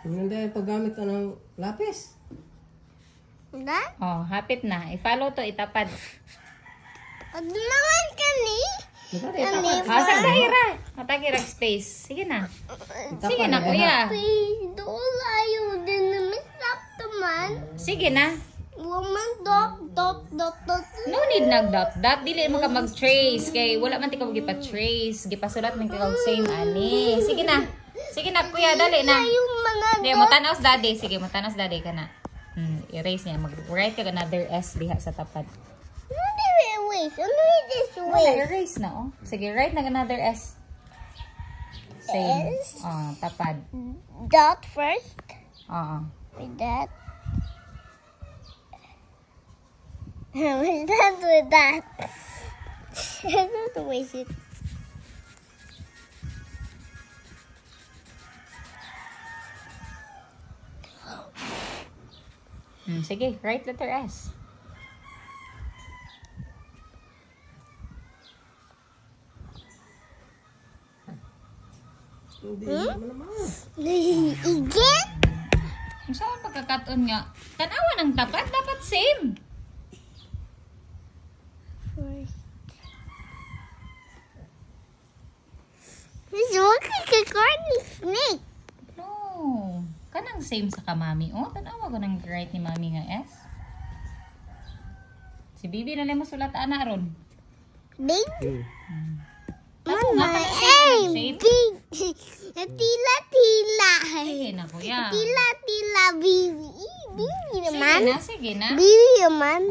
Hindi paggamit ka ng lapis. Hindi? Oh, hapit na. I-follow to, itapad. Ano naman kani? Sagdahira. Matagirag space. Sige na. Sige na, kuya. Please, don't ayaw din naman stop naman. Sige na. Woman, dot. No need nag-dot. Dili mo ka mag-trace. Kay wala man ti ka gipa-trace. Gipasulat man ka kag same ani. Sige na. Sige na, kuya. Dali na. Yung mga Hindi, mutanaos daddy. Sige, mutanaos daddy ka na. Erase niya. Mag-write ka another S diha sa tapad. erase. Ano yung this Wala, way? erase na, oh. Sige, write na another S. Same. S? Tapad. Dot first. With that. With that. I don't waste it. Sige, write letter S. Again? Kung saan pagkakataon nga, tanawa ng tapat, dapat same. First. This looks like a garden snake. No. Kanang same sa kamami. Oh, tanawa ko ng write ni mami nga S. Si Bibi na lang masulat ana ron. Big? Ako nga, Mama, kanang same na big. shape. Tila. Sige na, kuya. Tila, bibi. Bibi naman. Sige na. Bibi naman.